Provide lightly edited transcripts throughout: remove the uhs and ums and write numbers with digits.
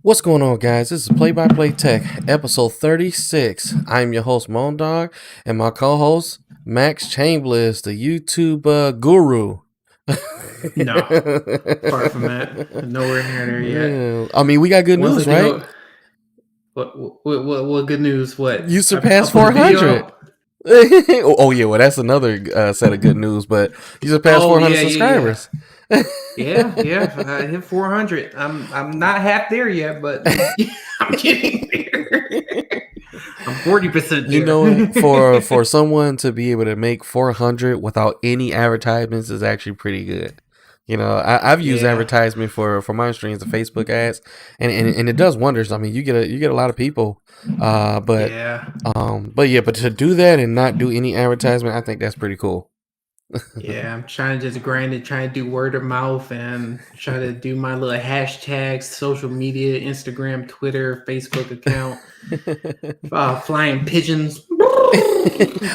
What's going on, guys? This is Play by Play Tech, episode 36. I'm your host, Moandogg, and my co-host, Max Chambliss, the YouTube guru. No, far from that. Nowhere near there yet. Yeah. I mean, we got good news, right? What good news? What? You surpassed 400. Oh yeah, well that's another set of good news. But you surpassed 400 subscribers. Yeah, I hit 400. I'm not half there yet, but I'm getting there. I'm 40% You know, for someone to be able to make 400 without any advertisements is actually pretty good. You know, I've used Yeah. advertisement for my streams, the Facebook ads, and it does wonders. I mean, you get a lot of people, Yeah. but to do that and not do any advertisement, I think that's pretty cool. Yeah, I'm trying to just grind it, trying to do word of mouth and try to do my little hashtags, social media, Instagram, Twitter, Facebook account, flying pigeons.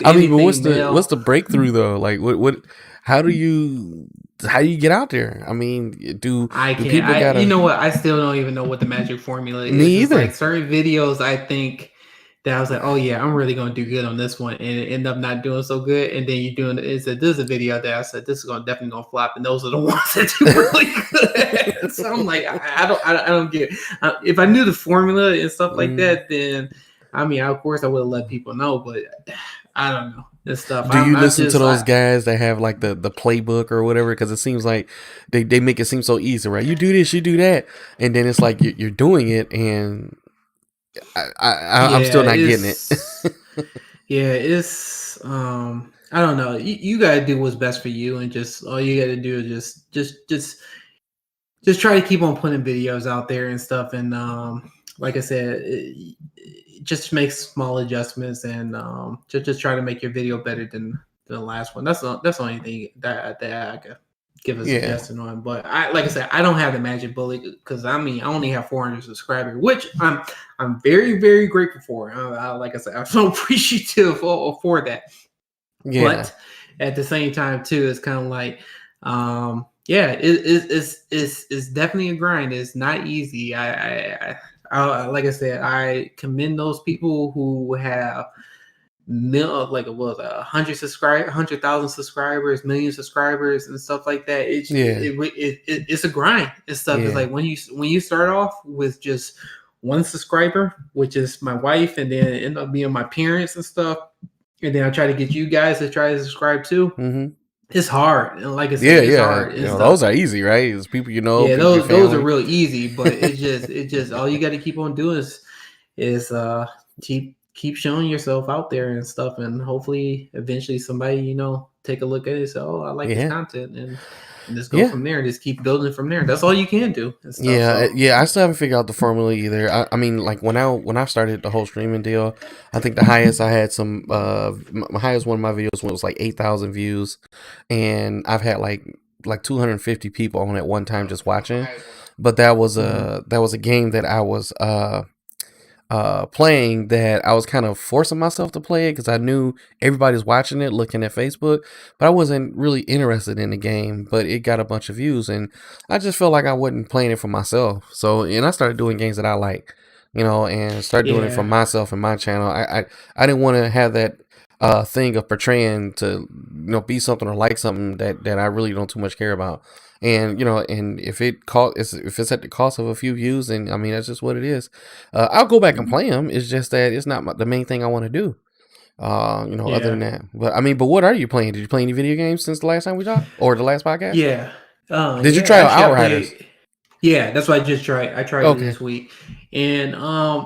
I mean, but what's Mail. the breakthrough though? Like, how do you get out there? I mean, I do can't. people You gotta? know what? I still don't even know what the magic formula Me is. It's like either. certain videos I think that I was like, oh yeah, I'm really gonna do good on this one, and it end up not doing so good. And then you doing it. Said this is a video that I said this is definitely gonna flop, and those are the ones that do really good. So I'm like, I don't get. If I knew the formula and stuff like that, then I mean, of course I would have let people know, but I don't know this stuff. Do you listen to those guys that have like the playbook or whatever? Because it seems like they make it seem so easy, right? You do this, you do that, and then it's like you're doing it, and I'm still not getting it. Yeah, it's I don't know. You gotta do what's best for you, and just all you gotta do is just try to keep on putting videos out there and stuff. And like I said, just make small adjustments and just try to make your video better than the last one. That's the only thing that I could give a suggestion on. But like I said, I don't have the magic bullet because I mean I only have 400 subscribers, which I'm very, very grateful for. Like I said, I'm so appreciative for that. Yeah. But at the same time too, it's kind of like yeah, it's definitely a grind. It's not easy. I like I said, I commend those people who have like it was 100,000 subscribers, million subscribers, and stuff like that. It's a grind and stuff. It's like when you start off with just one subscriber, which is my wife, and then it end up being my parents and stuff, and then I try to get you guys to try to subscribe too. Mm-hmm. It's hard, and like I said, it's hard. You know, those are easy, right? It's people you know. Yeah, people those are real easy, but it just all you got to keep on doing is keep showing yourself out there and stuff, and hopefully eventually somebody take a look at it and say, oh, I like this content, and just go from there and just keep building from there. That's all you can do. And stuff, I still haven't figured out the formula either. I mean, like when I started the whole streaming deal, I think the highest I had my highest one of my videos was like 8,000 views, and I've had like 250 people on at one time just watching. But that was a game that I was playing that I was kind of forcing myself to play it because I knew everybody's watching it, looking at Facebook, but I wasn't really interested in the game. But it got a bunch of views, and I just felt like I wasn't playing it for myself. So, and I started doing games that I like, and start doing it for myself and my channel. I didn't want to have that thing of portraying to be something or like something that I really don't too much care about. And and if it's at the cost of a few views, then I mean that's just what it is. I'll go back and play them. It's just that it's not the main thing I want to do. Other than that. But I mean, but what are you playing? Did you play any video games since the last time we talked, or the last podcast? Yeah. Did you try Outriders? Yeah, that's what I just tried. I tried it this week, and I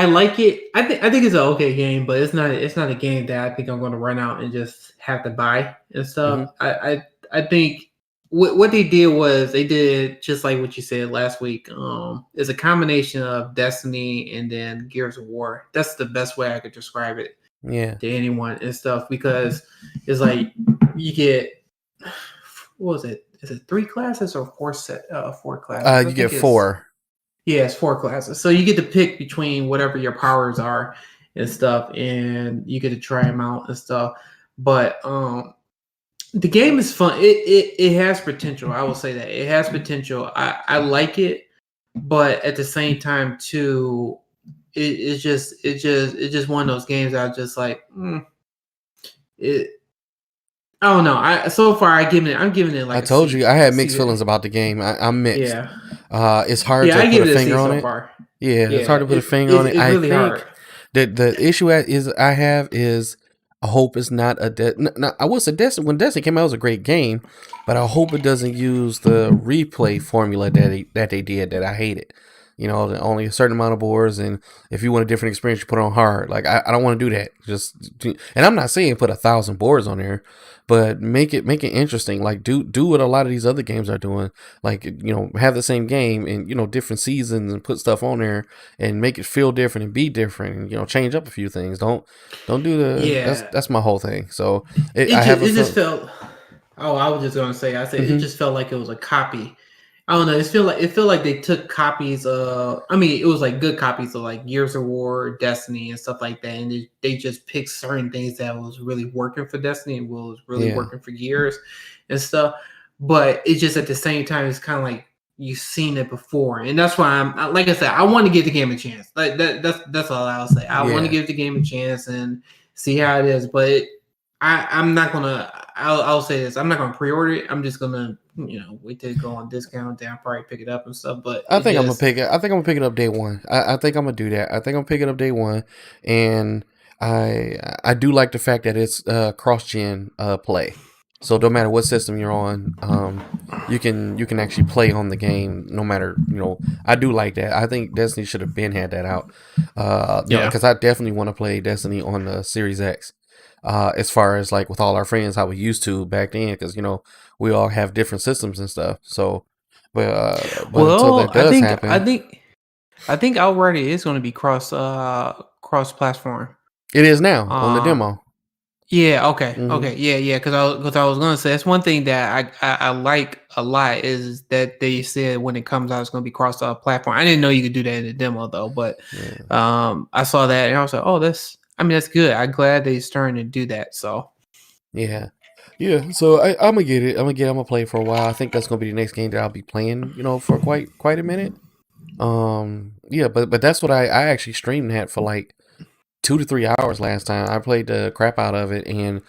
like it. I think it's an okay game, but it's not a game that I think I'm going to run out and just have to buy and stuff. Mm-hmm. I think what they did was they did just like what you said last week. It's a combination of Destiny and then Gears of War. That's the best way I could describe it. Yeah. To anyone and stuff, because it's like you get, what was it? Is it 3 classes or 4 classes? You get 4. Yeah, it's 4 classes. So you get to pick between whatever your powers are and stuff, and you get to try them out and stuff. But the game is fun. It has potential. I will say that it has potential. I like it, but at the same time too, it's just one of those games that I just like. I don't know. So far I'm giving it like I told you I had mixed feelings about the game. I'm mixed. Yeah. It's hard to put a finger on it. Yeah, it's hard to put a finger on it. It's really hard. The issue I have is I hope it's not I will say Destiny, when Destiny came out, it was a great game, but I hope it doesn't use the replay formula that they did that I hated. only a certain amount of boards, and if you want a different experience, you put it on hard. Like I don't want to do that. And I'm not saying put 1,000 boards on there, but make it interesting. Like do what a lot of these other games are doing. Like have the same game and different seasons and put stuff on there and make it feel different and be different and change up a few things. Don't do the Yeah, that's my whole thing. So it I just have a it just feel. felt. Oh, I was just gonna say. I said it Hmm. just felt like it was a copy. I don't know. It felt like they took copies of. I mean, it was like good copies of like Gears of War, Destiny, and stuff like that, and they just picked certain things that was really working for Destiny and was really Yeah, working for Gears and stuff. But it just at the same time, it's kind of like you've seen it before, and that's why like I said, I want to give the game a chance. Like that's all I'll say. I want to yeah. give the game a chance and see how it is, but. I'm not gonna. I'll say this. I'm not gonna pre-order it. I'm just gonna wait till it go on discount. Then I'll probably pick it up and stuff. But I it think I'm gonna just pick it. I think I'm gonna pick it up day one. I think I'm gonna do that. I think I'm picking up day one, and I do like the fact that it's cross gen play. So no matter what system you're on, you can actually play on the game no matter. I do like that. I think Destiny should have been had that out. yeah. Because I definitely want to play Destiny on the Series X. As far as like with all our friends, how we used to back then, because we all have different systems and stuff. So, but until Well, that I does think I happen, think I think outright it is going to be cross platform. it is now on the Um. demo. Yeah. Okay. Hmm. Okay. Yeah. Yeah. Because I was gonna say that's one thing that I like a lot is that they said when it comes out it's gonna be cross platform. I didn't know you could do that in the demo though, but Yeah, I saw that and I was like, oh, that's good. I'm glad they starting to do that. So. yeah, yeah. So I'm gonna get it. I'm gonna play it for a while. I think that's gonna be the next game that I'll be playing. For quite a minute. Yeah, but that's what I actually streamed that for like 2 to 3 hours last time. I played the crap out of it, and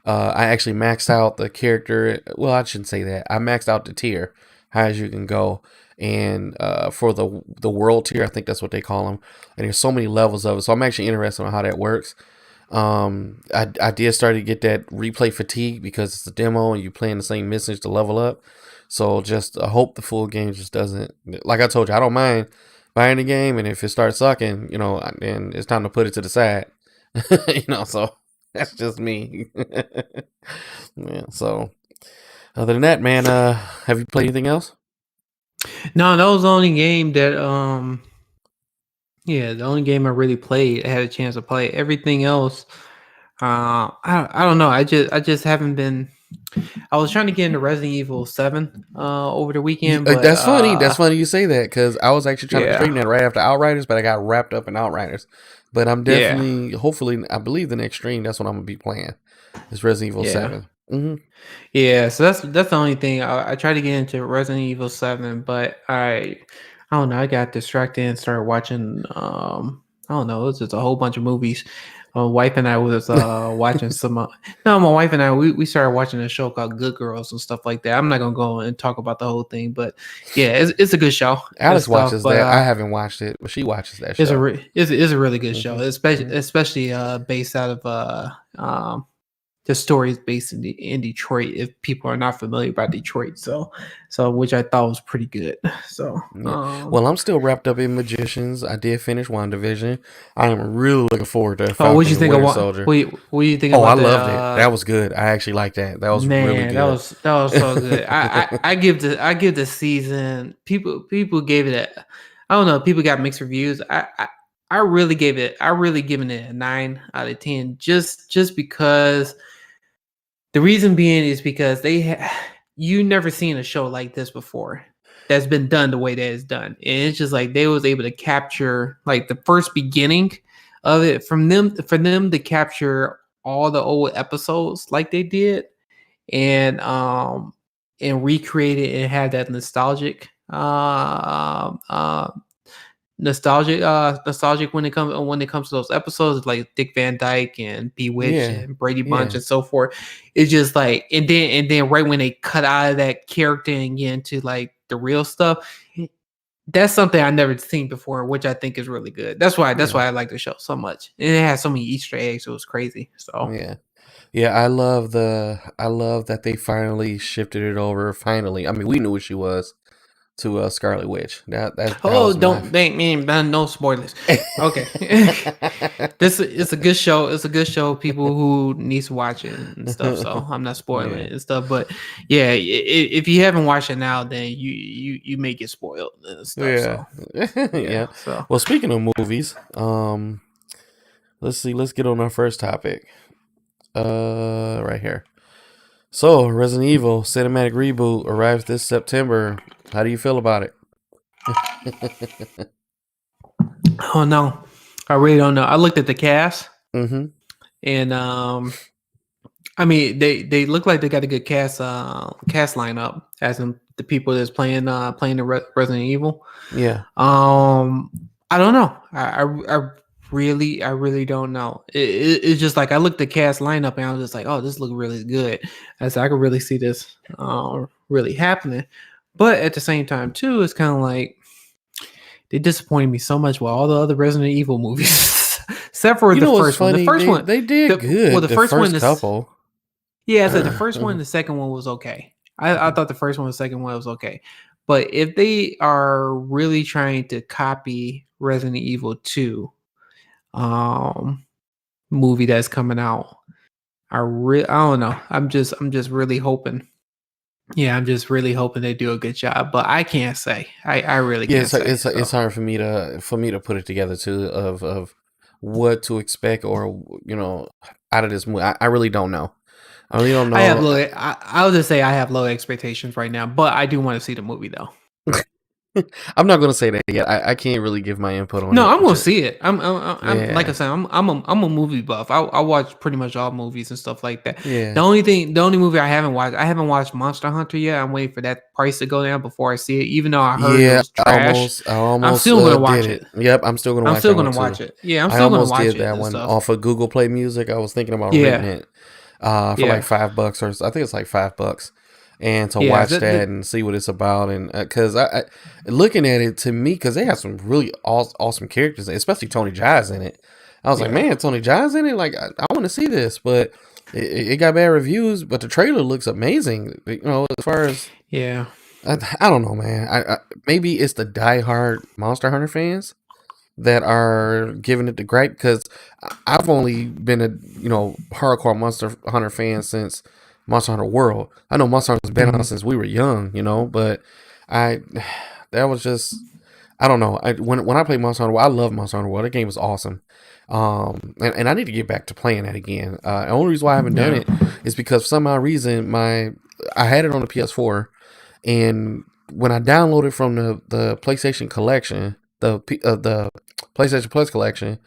I actually maxed out the character. Well, I shouldn't say that. I maxed out the tier, high as you can go, and for the world tier, I think that's what they call them. And there's so many levels of it, so I'm actually interested in how that works. I did start to get that replay fatigue because it's a demo and you're playing the same missions to level up. So just I hope the full game just doesn't. Like I told you, I don't mind buying the game, and if it starts sucking, then it's time to put it to the side. So that's just me. Yeah. So other than that, man, have you played anything else? No, that was the only game that yeah, the only game I really played. I had a chance to play. Everything else, I don't know. I just haven't been. I was trying to get into Resident Evil 7 over the weekend, but That's funny. That's funny you say that because I was actually trying to yeah, stream that right after Outriders, but I got wrapped up in Outriders. But I'm yeah, definitely, hopefully, I believe the next stream that's what I'm gonna be playing. Is Resident Evil yeah. 7. Hmm. Yeah, so that's the only thing. I tried to get into Resident Evil 7, but I don't know. I got distracted and started watching. I don't know. It was just a whole bunch of movies. My wife and I was watching some. No, my wife and I we started watching a show called Good Girls and stuff like that. I'm not gonna go and talk about the whole thing, but yeah, it's a good show and Alex stuff. watches But that. I haven't watched it, but she watches that it's a show. it's a really good show, Hmm. especially based out of the story is based in Detroit. If people are not familiar about Detroit, so which I thought was pretty good. So Yeah. Well, I'm still wrapped up in Magicians. I did finish WandaVision. I am really looking forward to oh, what Falcon you and think of Winter what? Soldier. What you think Oh, I about that? loved it. That was good. I actually liked that. That was really Man, that good. was so good. I give the season. People gave it a. I don't know. People got mixed reviews. I really gave it. I really given it a 9 out of 10. Just because the reason being is because you never seen a show like this before that's been done the way that it's done. And it's just like they was able to capture like the first beginning of it from them for them to capture all the old episodes like they did and recreate it and have that nostalgic when it comes to those episodes like Dick Van Dyke and Bewitched Yeah. and Brady Bunch Yeah. and so forth. It's just like and then right when they cut out of that character and get into like the real stuff, that's something I never seen before, which I think is really good. That's Yeah. why I like the show so much. And it has so many Easter eggs, it was crazy. So Yeah. Yeah, I love that they finally shifted it over. Finally. I mean, we knew what she was. to Scarlet Witch. That Oh, was my. don't make me no spoilers. Okay, this it's a good show. It's a good show. People who needs to watch it and stuff. So I'm not spoiling it and stuff. But yeah, if you haven't watched it now, then you may get spoiled and stuff. Yeah. So Yeah. So Well, speaking of movies, let's see. Let's get on our first topic. Right here. So, Resident Evil Cinematic Reboot arrives this September. How do you feel about it? oh no, I really don't know. I looked at the cast Mm-hmm. and I mean they look like they got a good cast lineup as in the people that's playing the Resident Evil. Yeah. I don't know. I really don't know. It's just like I looked at the cast lineup and I was just like, oh, this looks really good. As I could really see this really happening. But at the same time, too, it's kind of like they disappointed me so much with all the other Resident Evil movies, except for the first one. The first one, they did good. Well, the first one, couple. Yeah, so the first one, and the second one was okay. I thought the first one, and the second one was okay. But if they are really trying to copy Resident Evil 2 movie that's coming out, I don't know. I'm just really hoping. Yeah, I'm just really hoping they do a good job, but I can't say. I really can't say. It's hard for me to put it together too of what to expect or out of this movie. I really don't know. I really don't know. I'll just say I have low expectations right now, but I do want to see the movie though. I'm not going to say that yet. I can't really give my input on it. No, I'm going to see it. I'm like I said, I'm a movie buff. I watch pretty much all movies and stuff like that. Yeah. The only movie I haven't watched Monster Hunter yet. I'm waiting for that price to go down before I see it. Even though I heard it was trash, I'm still going to watch it. Yep, I'm still going to watch it. I'm still going to watch it. Yeah, I'm still going to watch it. I almost did that one off of Google Play Music. I was thinking about renting it for like $5 or I think it's like $5. And to watch that and see what it's about, and because I looking at it to me, because they have some really awesome characters, especially Tony Jaa's in it. I was like, man, Tony Jaa's in it. Like, I want to see this, but it got bad reviews. But the trailer looks amazing. As far as I don't know, man. I maybe it's the diehard Monster Hunter fans that are giving it the gripe, because I've only been a hardcore Monster Hunter fan since Monster Hunter World. I know Monster Hunter's been on since we were young, but that was just, I don't know. When I played Monster Hunter World, I love Monster Hunter World. That game was awesome. And I need to get back to playing that again. The only reason why I haven't done it is because for some odd reason I had it on the PS4, and when I downloaded from the PlayStation Collection, the PlayStation Plus Collection,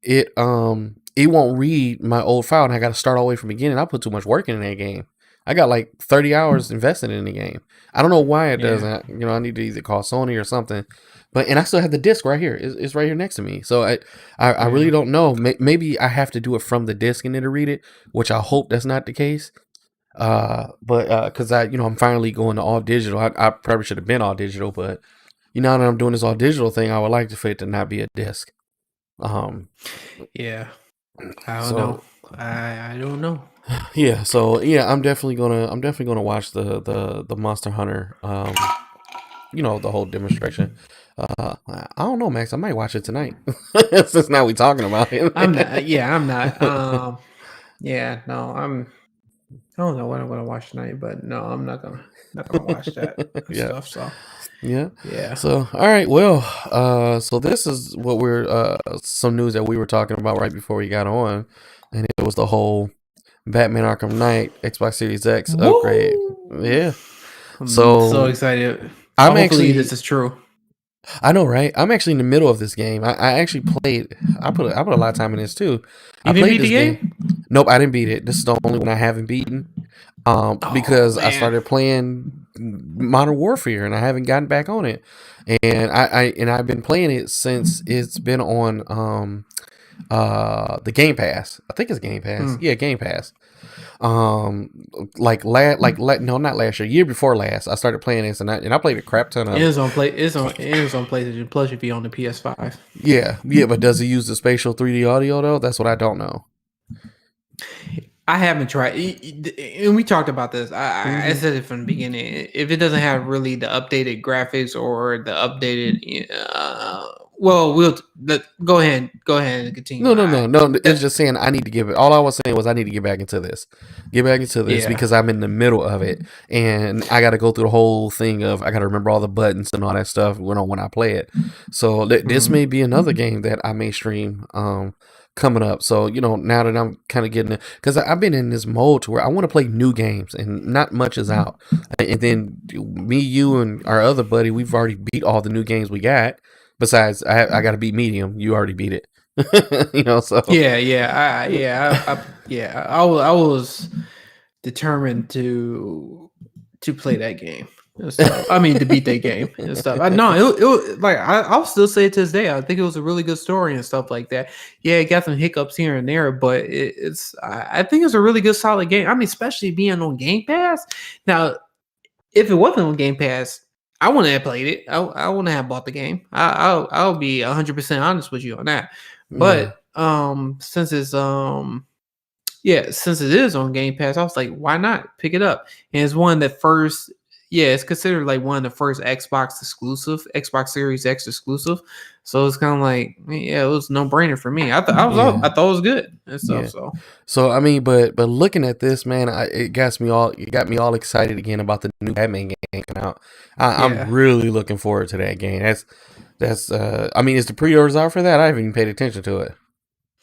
it won't read my old file, and I got to start all the way from the beginning. I put too much work in that game. I got like 30 hours invested in the game. I don't know why it doesn't. I need to either call Sony or something. And I still have the disc right here. It's right here next to me. So I really don't know. Maybe I have to do it from the disc and then to read it, which I hope that's not the case. But because I'm finally going to all digital. I probably should have been all digital, but now that I'm doing this all digital thing, I would like for it to not be a disc. Yeah. I don't know. I don't know. Yeah, so I'm definitely gonna watch the Monster Hunter, the whole demonstration. I don't know, Max. I might watch it tonight since now we talking about it. I'm not. Yeah, I'm not. Yeah, no, I don't know what I'm gonna watch tonight, but no, I'm not gonna watch that stuff. So. Yeah. So, all right. Well, so this is what we're some news that we were talking about right before we got on, and it was the whole Batman Arkham Knight Xbox Series X upgrade. Yeah. I'm so excited. Hopefully this is true. I know, right? I'm actually in the middle of this game. I actually played. I put a lot of time in this too. You didn't beat the game? Nope, I didn't beat it. This is the only one I haven't beaten. Because I started playing Modern Warfare and I haven't gotten back on it, and I've been playing it since it's been on the Game Pass. I think it's Game Pass. Yeah, Game Pass. No, not last year before last, I started playing this, and I played a crap ton of it. It's on PlayStation Plus if you're on the PS5. Yeah, but does it use the spatial 3D audio though? That's what I don't know. I haven't tried, and we talked about this. I said it from the beginning. If it doesn't have really the updated graphics or the updated, well, go ahead and continue. No. It's just saying I need to give it. All I was saying was I need to get back into this, Yeah. because I'm in the middle of it, and I got to go through the whole thing of I got to remember all the buttons and all that stuff when I play it. So this may be another game that I may stream coming up. So now that I'm kind of getting it, because I've been in this mode to where I want to play new games and not much is out, and then me, you, and our other buddy, we've already beat all the new games we got. Besides, I got to beat Medium. You already beat it. So I was determined to play that game and stuff. I mean, to beat that game and stuff. It like I'll still say it to this day. I think it was a really good story and stuff like that. Yeah, it got some hiccups here and there, but I think it's a really good, solid game. I mean, especially being on Game Pass. Now, if it wasn't on Game Pass, I wouldn't have played it. I wouldn't have bought the game. I'll be 100% honest with you on that. But since it's since it is on Game Pass, I was like, why not pick it up? And it's one of the first, it's considered like one of the first Xbox Series X exclusive. So it's kind of like, it was no brainer for me. I thought it was good and stuff. So I mean, but looking at this, man, it got me all excited again about the new Batman game coming out. I'm really looking forward to that game. That's I mean, is the pre-orders out for that? I haven't even paid attention to it.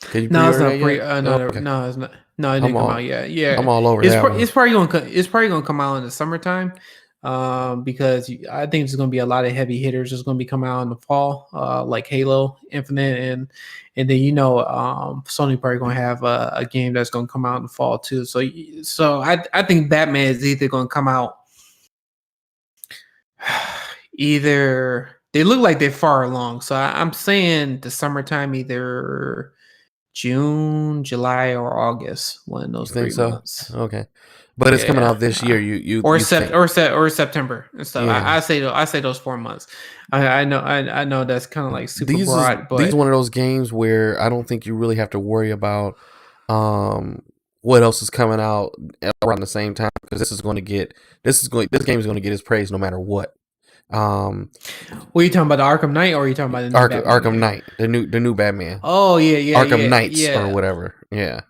Can you pre-order that? No, it's not. No, it didn't come out yet. Yeah, I'm all over that. It's probably gonna come out in the summertime, because I think there's gonna be a lot of heavy hitters that's gonna be coming out in the fall, like Halo Infinite, and then Sony probably gonna have a game that's gonna come out in the fall too. So I think Batman is either gonna come out. Either they look like they're far along, so I'm saying the summertime, either June, July, or August. One of those 3 months. Okay, but it's coming out this year. Or September and stuff. Yeah. I say those 4 months. I know that's kind of like super broad, but these are one of those games where I don't think you really have to worry about what else is coming out around the same time, because this game is going to get its praise no matter what. Are you talking about the Arkham Knight, or are you talking about the new Arkham Knight, the new Batman? Oh yeah, Arkham Knights or whatever. Yeah.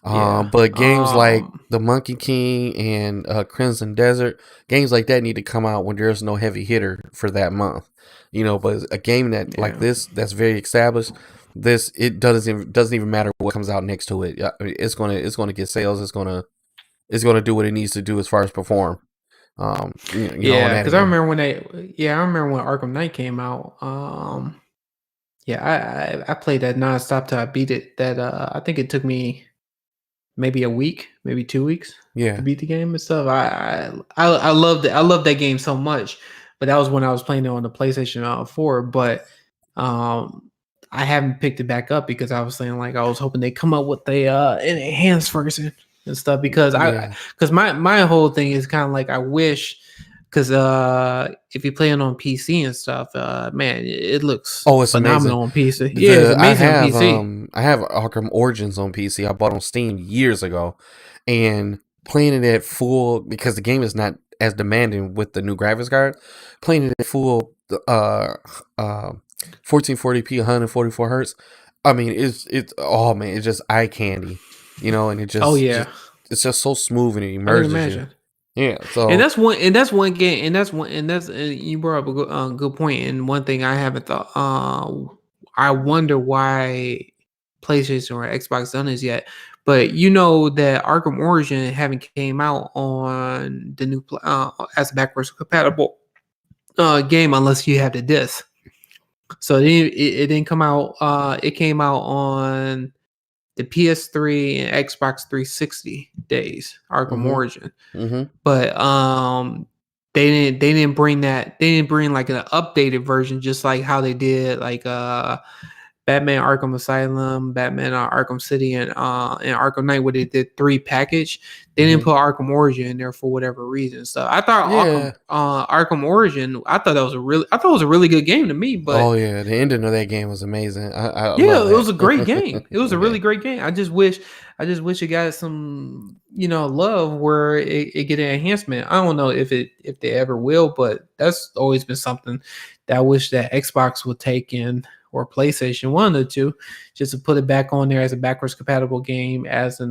But games like the Monkey King and Crimson Desert, games like that need to come out when there's no heavy hitter for that month. But a game that like this, that's very established, it doesn't even matter what comes out next to it. It's gonna get sales. It's gonna do what it needs to do as far as perform. Because I remember when Arkham Knight came out. I played that nonstop till I beat it. That I think it took me maybe a week, maybe 2 weeks, to beat the game and stuff. I loved it. I loved that game so much. But that was when I was playing it on the PlayStation 4. But I haven't picked it back up because I was saying, like, I was hoping they come up with an enhanced version and stuff, because my whole thing is kind of like, I wish, because if you play it on PC and stuff, man, it looks phenomenal on PC. It's amazing on PC. I have Arkham Origins on PC. I bought on Steam years ago, and playing it at full, because the game is not as demanding with the new graphics card. Playing it at full 1440p, 144 hertz. I mean, it's just eye candy. And it just, it's just so smooth and it immerses you. Yeah, so and that's one game, and you brought up a good point. And one thing I haven't thought, I wonder why PlayStation or Xbox done this yet. But that Arkham Origin haven't came out on the new as backwards compatible game unless you have the disc. So it didn't come out. It came out on the PS3 and Xbox 360 days, Arkham Origin. But they didn't bring that. They didn't bring like an updated version, just like how they did like Batman Arkham Asylum, Batman Arkham City, and Arkham Knight, where they did 3 package. They didn't put Arkham Origin in there for whatever reason. So I thought Yeah. Arkham Origin, I thought it was a really good game to me. But Oh yeah, the ending of that game was amazing. I yeah, love it was that. a great game. It was a really Yeah. great game. I just wish it got some, love where it get an enhancement. I don't know if they ever will, but that's always been something that I wish that Xbox would take in, or PlayStation, one of the two, just to put it back on there as a backwards compatible game, as an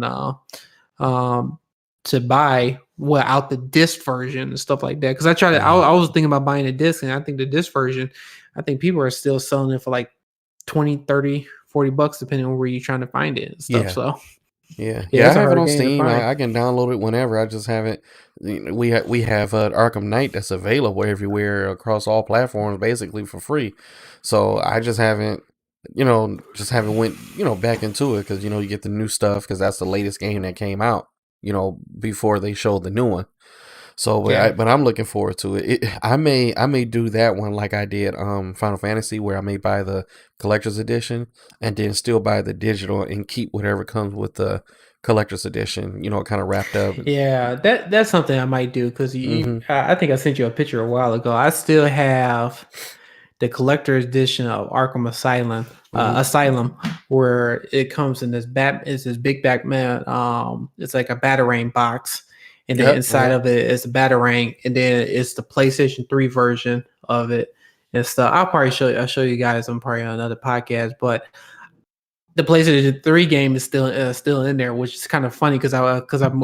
to buy without the disc version and stuff like that. Because I was thinking about buying a disc, and I think the disc version, I think people are still selling it for like 20, 30, 40 bucks, depending on where you're trying to find it and stuff. Yeah. So Yeah, yeah, I it's a have it hard on game to Steam. find. I can download it whenever. I just haven't. We have Arkham Knight that's available everywhere across all platforms, basically for free. So I just haven't, went back into it because you get the new stuff because that's the latest game that came out. Before they showed the new one. So, Yeah. but I'm looking forward to it. I may do that one like I did Final Fantasy, where I may buy the collector's edition and then still buy the digital and keep whatever comes with the collector's edition. Kind of wrapped up. Yeah, that's something I might do, because Mm-hmm. I think I sent you a picture a while ago. I still have the collector's edition of Arkham Mm-hmm. Asylum, where it comes in it's this big Batman. It's like a Batarang box, and then Yep. inside Yep. of it is the Batarang, and then it's the PlayStation 3 version of it and stuff. I'll show you guys on probably on another podcast, but the PlayStation 3 game is still in there, which is kind of funny, because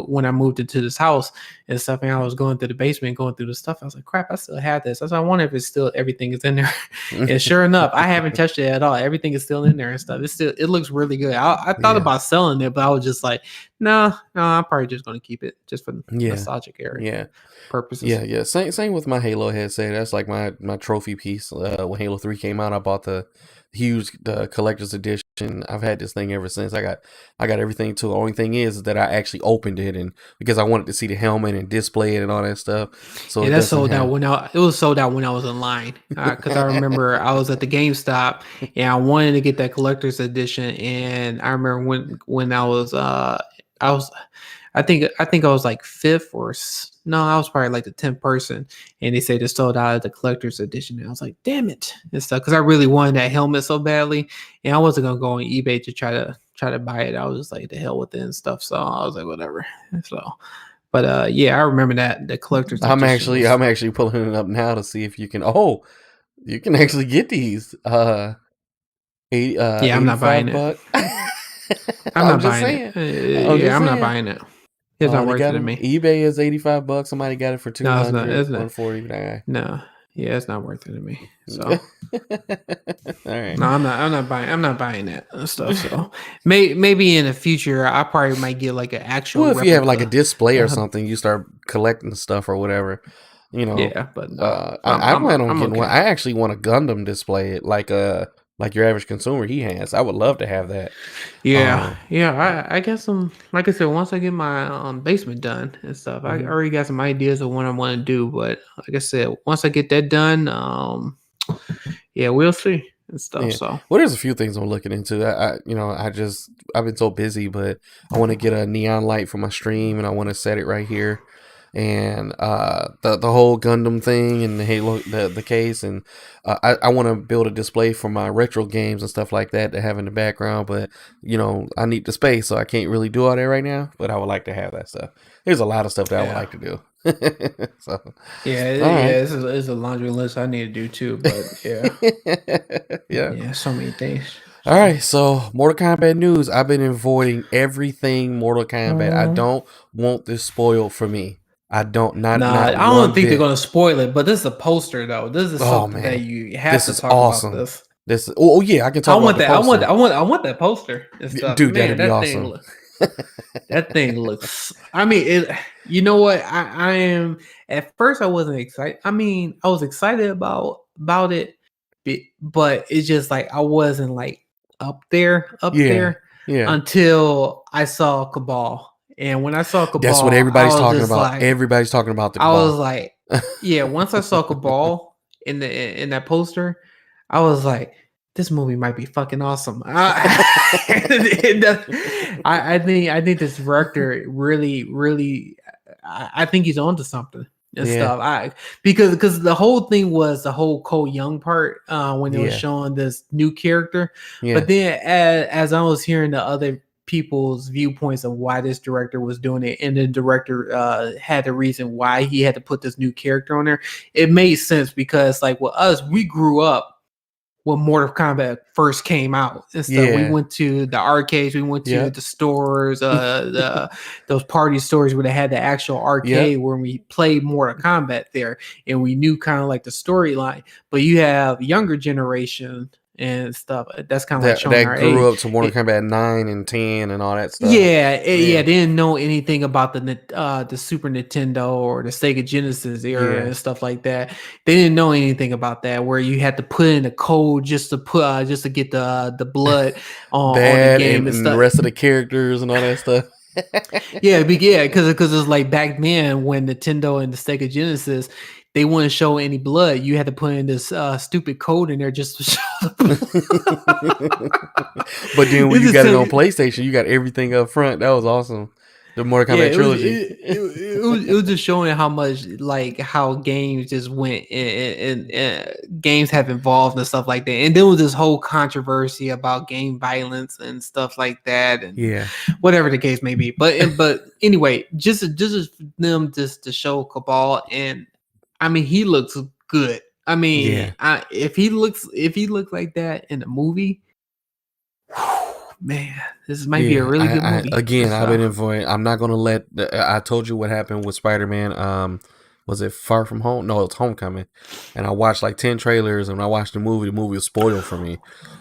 when I moved into this house and stuff, and I was going through the basement, going through the stuff, I was like, crap, I still have this. I wonder if it's still, everything is in there. And sure enough, I haven't touched it at all. Everything is still in there and stuff. It looks really good. I thought Yeah. about selling it, but I was just like, no, I'm probably just going to keep it just for Yeah. nostalgic Yeah. purposes. Yeah. Same with my Halo headset. That's like my trophy piece. When Halo 3 came out, I bought the huge collector's edition. I've had this thing ever since. I got everything too. The only thing is that I actually opened it, and because I wanted to see the helmet and display it and all that stuff. So Yeah, it that's doesn't sold out have. it was sold out when I was in line, because I remember I was at the GameStop and I wanted to get that collector's edition, and I remember when I was I think I was like fifth no, I was probably like the 10th person, and they said it sold out of the collector's edition, and I was like, damn it, and stuff, because I really wanted that helmet so badly, and I wasn't gonna go on eBay to try to buy it. I was just like, the hell with it and stuff. So I was like, whatever. So, but yeah, I remember that the collector's edition was. I'm actually pulling it up now to see if you can. Oh, you can actually get these. Yeah, I'm not buying it. $85. I'm I'm not just buying it. saying. I'm Yeah, just I'm not saying. buying it. It's Oh, not they worth it got to them. me. eBay is $85. Somebody got it for No, it's not. 200, It's not. 149. No. Yeah, it's not worth it to me. So All right. no, I'm not. I'm not buying that stuff. So maybe in the future, I probably might get like an actual Well, if you have like a replica. display or something, you start collecting stuff or whatever. Yeah, but no, I plan on I'm getting one. okay. I actually want a Gundam display, like your average consumer he has. I would love to have that. Yeah. I guess like I said, once I get my basement done and stuff, I Mhm. already got some ideas of what I want to do. But like I said, once I get that done, yeah, we'll see and stuff. Yeah. So Well, there's a few things I'm looking into. I've been so busy, but I want to get a neon light for my stream, and I want to set it right here. And the whole Gundam thing and the Halo the case, and I want to build a display for my retro games and stuff like that to have in the background. But I need the space, so I can't really do all that right now. But I would like to have that stuff. There's a lot of stuff that I would like to do. So, all right. it's a laundry list I need to do too. But yeah, Yeah. yeah, so many things. All right, so Mortal Kombat news. I've been avoiding everything Mortal Kombat. I don't want this spoiled for me. I don't Nah, I not don't one think they're bit. gonna spoil it. But this is a poster though. This is Oh something that man, you have this to is talk about. awesome. This. Yeah, I can I talk about want the that. poster. I want that poster and stuff. Dude, Man, that'd be awesome. that thing looks. I mean, it. You know what? I am. At first, I wasn't excited. I mean, I was excited about it, but it's just like I wasn't like up there Yeah, yeah. until I saw Cabal. And when I saw That's what Cabal, everybody's talking about. Everybody's talking about the I was Cabal. like, yeah. Once I saw Cabal in that poster, I was like, this movie might be fucking awesome. I think this director really, I think he's onto something and stuff. Because the whole thing was the whole Cole Young part when it was showing this new character. But then as I was hearing the other people's viewpoints of why this director was doing it, and the director had a reason why he had to put this new character on there, it made sense because like with us, we grew up when Mortal Kombat first came out and stuff. We went to the arcades, we went to the stores, those party stores where they had the actual arcade where we played Mortal Kombat there, and we knew kind of like the storyline. But you have younger generation and stuff. That's kind of like showing our grew age. up to Mortal Kombat 9 and 10 and all that stuff. They didn't know anything about the Super Nintendo or the Sega Genesis era and stuff like that. They didn't know anything about that, where you had to put in a code just to get the blood on the game and stuff. The rest of the characters and all that stuff. Because it's like back then when Nintendo and the Sega Genesis, they wouldn't show any blood. You had to put in this stupid code in there just to show the blood. But then when you got it on PlayStation, you got everything up front. That was awesome. The Mortal Kombat trilogy. It was just showing how much, like, how games just went and games have evolved and stuff like that. And there was this whole controversy about game violence and stuff like that, and whatever the case may be. But anyway, just them to show Cabal, and I mean, he looks good. I mean, if he looks like that in a movie, man, this might be a really good movie. I've been enjoying. I'm not gonna let. I told you what happened with Spider-Man. Was it Far From Home? No, it's Homecoming. And I watched like 10 trailers, and when I watched the movie was spoiled for me.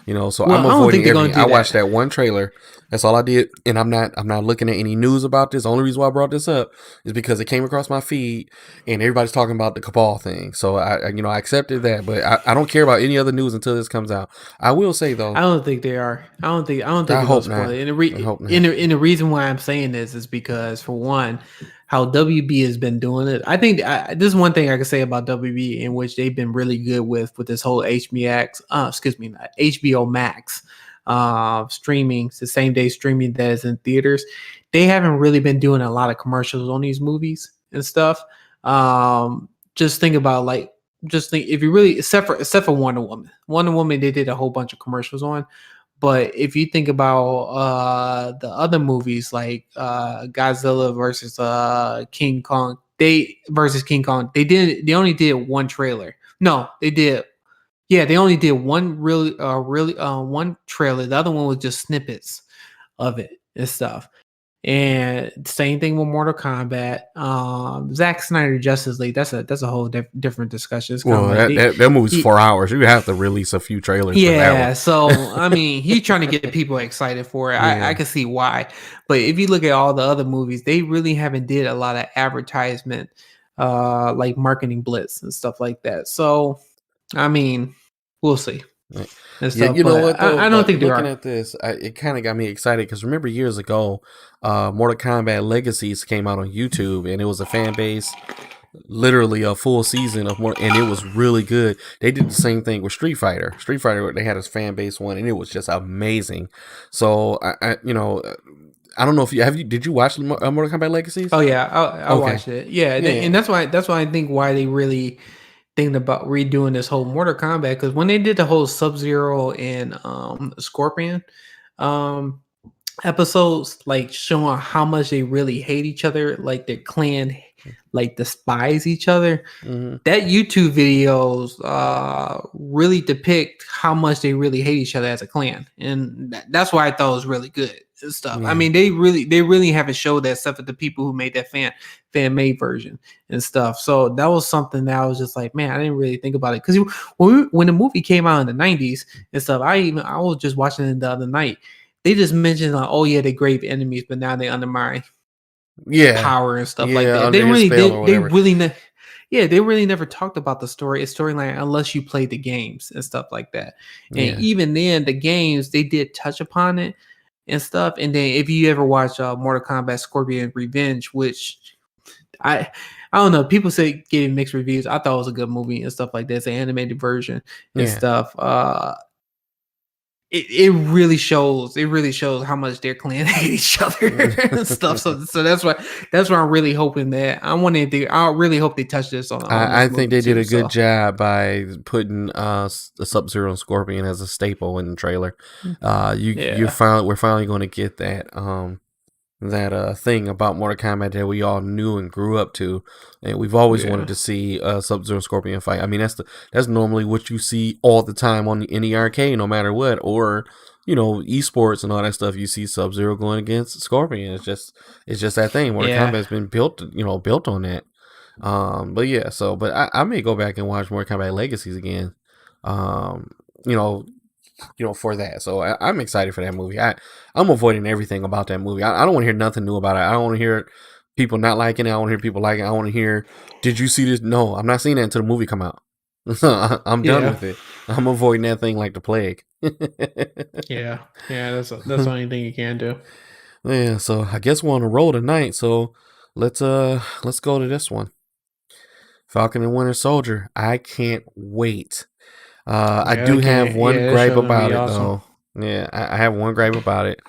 So I'm avoiding everything. I watched that one trailer. That's all I did, and I'm not looking at any news about this. The only reason why I brought this up is because it came across my feed, and everybody's talking about the Cabal thing. So I accepted that, but I don't care about any other news until this comes out. I will say though, I don't think they are. I don't think. I hope not. And the reason why I'm saying this is because, for one, how WB has been doing it. I think this is one thing I can say about WB, in which they've been really good with this whole HBO Max streaming. It's the same day streaming that is in theaters. They haven't really been doing a lot of commercials on these movies and stuff. Just think about if you really, except for Wonder Woman, they did a whole bunch of commercials on. But if you think about the other movies like Godzilla versus King Kong, they only did one trailer. No, they did. Yeah, they only did one one trailer. The other one was just snippets of it and stuff. And same thing with Mortal Kombat. Zack Snyder Justice League. That's a whole different discussion. That movie's 4 hours. You have to release a few trailers. For that one. So I mean, he's trying to get people excited for it. I can see why. But if you look at all the other movies, they really haven't did a lot of advertisement, like marketing blitz and stuff like that. So I mean, we'll see. You know what? Though, I don't think looking at this, it kind of got me excited because remember years ago, Mortal Kombat Legacies came out on YouTube, and it was a fan base, literally a full season of more, and it was really good. They did the same thing with Street Fighter. Street Fighter, they had a fan base one, and it was just amazing. So I don't know if did you watch Mortal Kombat Legacies? Oh yeah, I watched it. Yeah, and that's why I think why they really thinking about redoing this whole Mortal Kombat, because when they did the whole Sub-Zero and Scorpion episodes, like showing how much they really hate each other, like their clan like despise each other, that YouTube videos really depict how much they really hate each other as a clan, and that's why I thought it was really good and stuff. I mean, they really haven't showed that stuff at the people who made that fan made version and stuff. So that was something that I was just like, man, I didn't really think about it, because when the movie came out in the 90s and stuff, I was just watching it the other night. They just mentioned like, oh yeah, they're great enemies, but now they undermine power and stuff like that. They really never talked about the storyline unless you played the games and stuff like that. And even then, the games, they did touch upon it and stuff. And then if you ever watch Mortal Kombat Scorpion Revenge, which I don't know, people say gave mixed reviews. I thought it was a good movie and stuff like that. It's an animated version and stuff. it really shows. It really shows how much they're cleaning each other and stuff. So that's why I'm really hoping that I really hope they touch this on I this think movie they did too. a good So job by putting the Sub-Zero and Scorpion as a staple in the trailer. yeah, We're finally going to get that thing about Mortal Kombat that we all knew and grew up to, and we've always wanted yeah, to see a Sub-Zero and Scorpion fight. I mean, that's normally what you see all the time on in the arcade, no matter what, or esports and all that stuff. You see Sub-Zero going against Scorpion. It's just that thing. Mortal yeah, Kombat's been built on that. But yeah, but I may go back and watch Mortal Kombat Legacies again. Um, you know, for that. So I'm excited for that movie. I'm avoiding everything about that movie. I don't want to hear nothing new about it. I don't want to hear people not liking it. I don't want to hear people liking it. I want to hear, did you see this? No, I'm not seeing that until the movie come out. I'm done yeah, with it. I'm avoiding that thing like the plague. yeah. That's the only thing you can do. Yeah, so I guess we're on a roll tonight. So let's go to this one. Falcon and Winter Soldier. I can't wait. I Yeah, do have okay. one Yeah, that gripe show's gonna about be it awesome. though. Yeah, I have one gripe about it.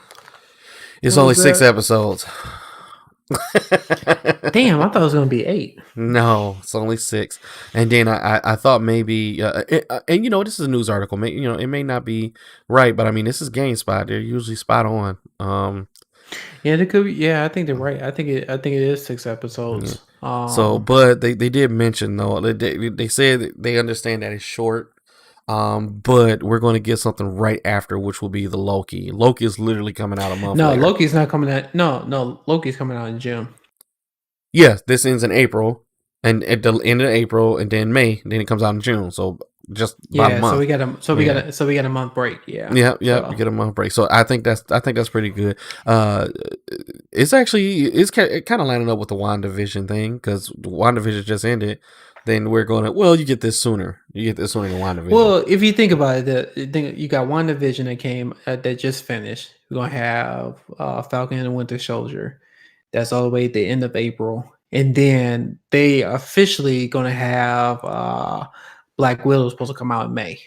It's What only was 6 that? episodes. Damn, I thought it was gonna be 8. No, it's only 6. And then I thought maybe, and this is a news article. It may not be right, but I mean, this is GameSpot. They're usually spot on. Yeah, it could be. Yeah, I think they're right. I think it is 6 Yeah. episodes. So, but they did mention though, they said that they understand that it's short. But we're going to get something right after, which will be the Loki. Loki is literally coming out a month No, later. Loki's not coming out. No, Loki's coming out in June. Yes, this ends in April, and at the end of April, and then May, and then it comes out in June. So just about a Yeah, so month. we got a Yeah. so we got a month break. Yeah. Yeah, you So get a month break. So I think that's pretty good. It's kind of lining up with the WandaVision thing because WandaVision just ended. Then we're going to you get this sooner. You get this sooner than WandaVision. well, if you think about it, you got WandaVision that came that just finished. We're gonna have Falcon and the Winter Soldier. That's all the way at the end of April, and then they officially gonna have Black Widow supposed to come out in May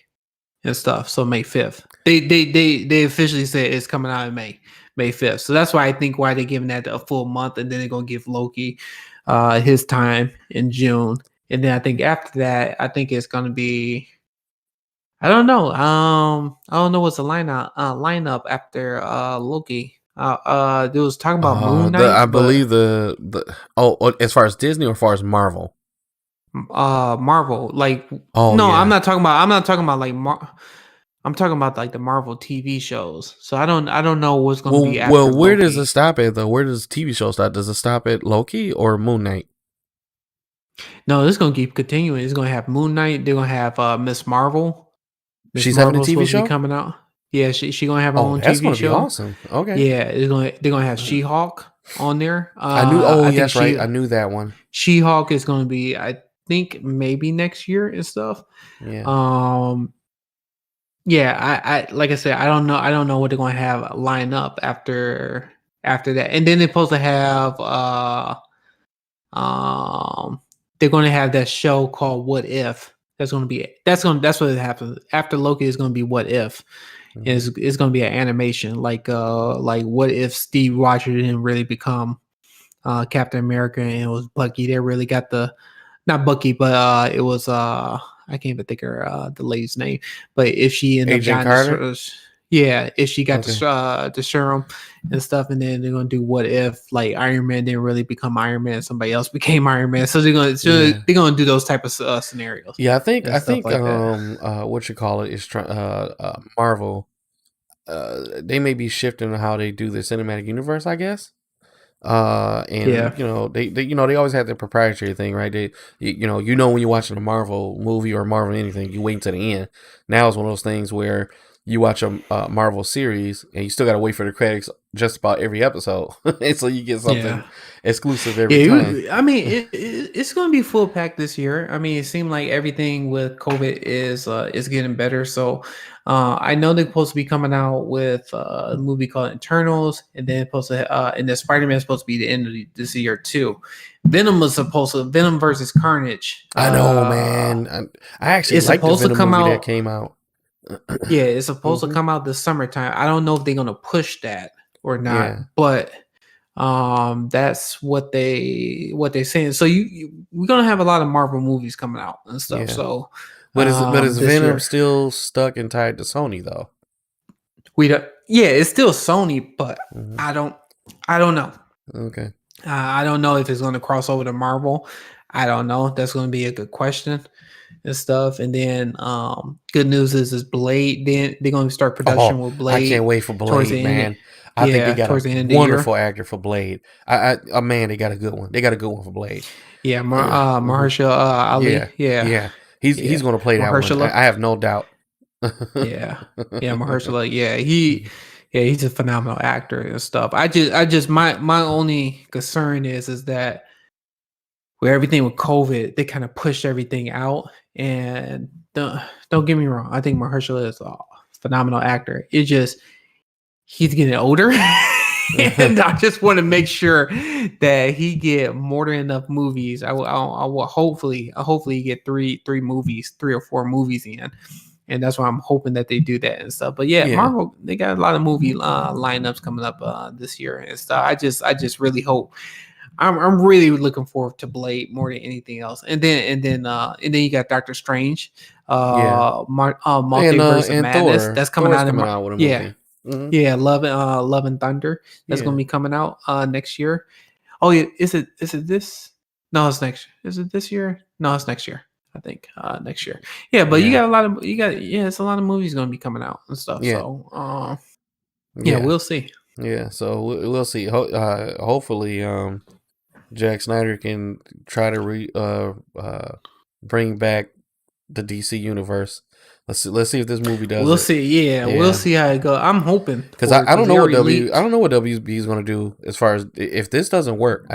and stuff. So May 5th. They officially said it's coming out in May 5th. So that's why I think why they're giving that a full month, and then they're gonna give Loki his time in June. And then I think after that, I think it's gonna be I don't know. I don't know what's the lineup after Loki. They was talking about Moon I Knight, but believe as far as Disney or as far as Marvel. Marvel. Like Oh no, yeah. I'm not talking about like I'm talking about like the Marvel TV shows. So I don't know what's going to be after Where does it Loki. stop at though? Where does TV show stop? Does it stop at Loki or Moon Knight? No, it's going to keep continuing. It's going to have Moon Knight. They're going to have Miss Marvel. Miss She's having a Marvel is TV supposed to be show. coming out. Yeah, she going to have her Oh, own that's TV going to be show. awesome. Okay. Yeah, they're going to have She-Hulk on there. I knew. Oh, I think yes, right. I knew that one. She-Hulk is going to be I think maybe next year and stuff. Yeah. Yeah, I like I said, I don't know what they're going to have line up after that. And then they're supposed to have um they're going to have that show called What If. That's what it happens. After Loki is going to be What If. And Mhm. it's going to be an animation like what if Steve Rogers didn't really become Captain America and it was Bucky. They really got the not Bucky, but it was I can't even think of the lady's name. But if she ended up Agent dying, Carter. yeah, if she got Okay. the serum and stuff, and then they're gonna do what if like Iron Man didn't really become Iron Man, somebody else became Iron Man. So Yeah. they're gonna do those type of scenarios Yeah. and stuff like that. What you call it is Marvel. They may be shifting how they do the cinematic universe. I guess. And Yeah, they always have their proprietary thing, right? When you're watching a Marvel movie or Marvel anything, you wait until the end. Now it's one of those things where you watch a Marvel series and you still got to wait for the credits just about every episode, and so you get yeah. something exclusive every time. Yeah, I mean, it's going to be full pack this year. I mean, it seemed like everything with COVID is getting better. So, I know they're supposed to be coming out with a movie called Internals, and then and then Spider-Man is supposed to be the end of this year too. Venom versus Carnage. I know, man. I actually It's like the supposed to Venom come movie that out. came out. Yeah, it's supposed to Mm-hmm. come out this summertime. I don't know if they're gonna push that or not, Yeah, but that's what they're saying. So we're gonna have a lot of Marvel movies coming out and stuff. yeah. So But is this Venom year still stuck and tied to Sony though? we don't. Yeah, it's still Sony, but Hmm. I don't. I don't know. Okay. I don't know if it's going to cross over to Marvel. I don't know. That's going to be a good question and stuff. And then good news is Blade. Then they're going to start production Oh, with I can't Blade wait for towards the Blade, end. man. I think they Yeah, got a towards the end of the year. wonderful actor for Blade. Man, they got a good one. They got a good one for Blade. Yeah, Hmm. Mahershala Yeah, Ali. Yeah, yeah. He's yeah, gonna play that one. Mahershala. I have no doubt. Yeah, yeah, Mahershala. Yeah, he's a phenomenal actor and stuff. My only concern is that where everything with COVID, they kind of pushed everything out. And don't get me wrong, I think Mahershala is a phenomenal actor. It just he's getting older, and I just want to make sure that he get more than enough movies. I will hopefully get three movies, 3 or 4 movies in. And that's why I'm hoping that they do that and stuff. But yeah, Yeah, Marvel, they got a lot of movie lineups coming up this year and stuff. I just really hope I'm really looking forward to Blade more than anything else. And then you got Doctor Strange, yeah. Multiverse of And Madness. That's coming Thor's out in coming out with a yeah, movie. Hmm. yeah, Love and Thunder. That's gonna Yeah, be coming out next year. Oh yeah, is it this? No, it's next. Is it this year? No, it's next year. I think next year. Yeah, but you yeah, got it's a lot of movies gonna be coming out and stuff. yeah, So yeah, yeah, we'll see. yeah. So we'll see. Hopefully, Jack Snyder can try to bring back the DC universe. Let's see if this movie does We'll it. see. Yeah, we'll Yeah, see how it goes. I'm hoping because for it I because don't know they what already I leaked. don't know what WB is going to do as far as if this doesn't work.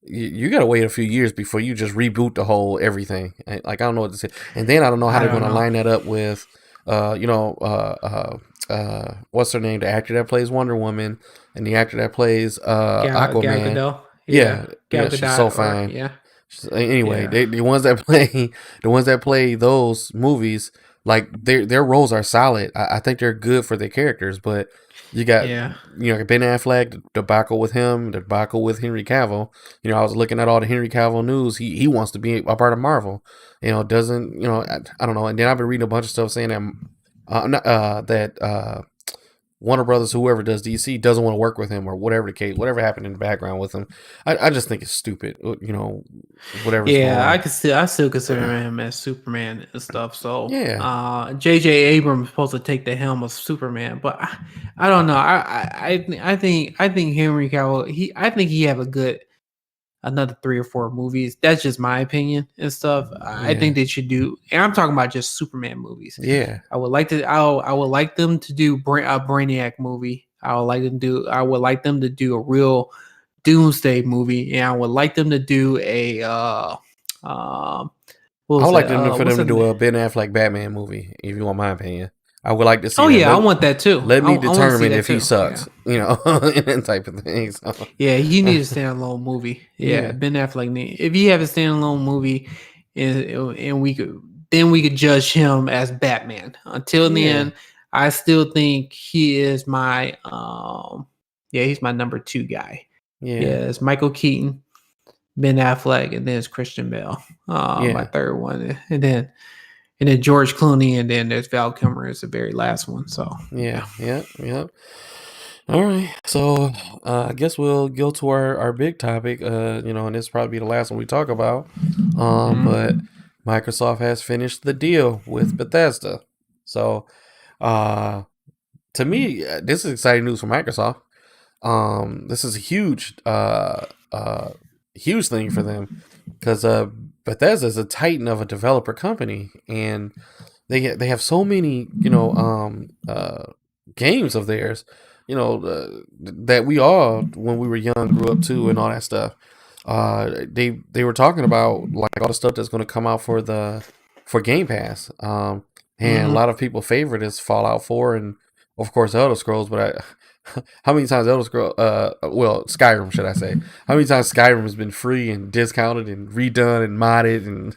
You got to wait a few years before you just reboot the whole everything. Like I don't know what to say, and then I don't know how I they're don't going to know. line that up with, what's her name? The actor that plays Wonder Woman and the actor that plays Gal Aquaman. Gadot. Yeah, Yeah, Gal yeah, she's so Gadot. Or fine. yeah, Anyway, yeah, the ones that play the ones that play those movies, like their roles are solid. I think they're good for their characters, but you got yeah, Ben Affleck, the debacle with him, the debacle with Henry Cavill. I was looking at all the Henry Cavill news. He wants to be a part of Marvel. Doesn't I don't know. And then I've been reading a bunch of stuff saying that Warner Brothers, whoever does DC, doesn't want to work with him or whatever the case, whatever happened in the background with him. I just think it's stupid. Whatever's going yeah. on. I still consider him as Superman and stuff. So Yeah, J.J. Abrams is supposed to take the helm of Superman, but I don't know. I think Henry Cavill. I think he have a good another 3 or 4 movies. That's just my opinion and stuff. I yeah, think they should do, and I'm talking about just Superman movies. yeah, I would like them to do a Brainiac movie. I would like them to do a real Doomsday movie, and I would like them to do a what I was would like that? for What's them to that? do a Ben Affleck Batman movie. If you want my opinion, I would like to see Oh that. yeah, I want that too. Let me I want to see determine that if he too. Yeah. sucks. That type of thing. So, Yeah, he needs a standalone movie. Yeah, yeah, Ben Affleck need. If he have a standalone movie, and we could judge him as Batman. Until yeah, then, I still think he is my yeah, he's my number 2 guy. yeah, Yeah, it's Michael Keaton, Ben Affleck, and then it's Christian Bale. My yeah, third one, and then George Clooney, and then there's Val Kilmer is the very last one. So yeah, yeah. yeah, yeah. All right, so I guess we'll go to our big topic. And this will probably be the last one we talk about. But Mhm. Microsoft has finished the deal with Bethesda. So, uh, to me, this is exciting news for Microsoft. This is a huge thing for them because Bethesda is a titan of a developer company, and they have so many games of theirs, that we all when we were young grew up to and all that stuff. They were talking about like all the stuff that's going to come out for Game Pass. And a Mhm. lot of people favorite is Fallout 4 and of course, Elder Scrolls, but how many times Skyrim, should I say? How many times Skyrim has been free and discounted and redone and modded and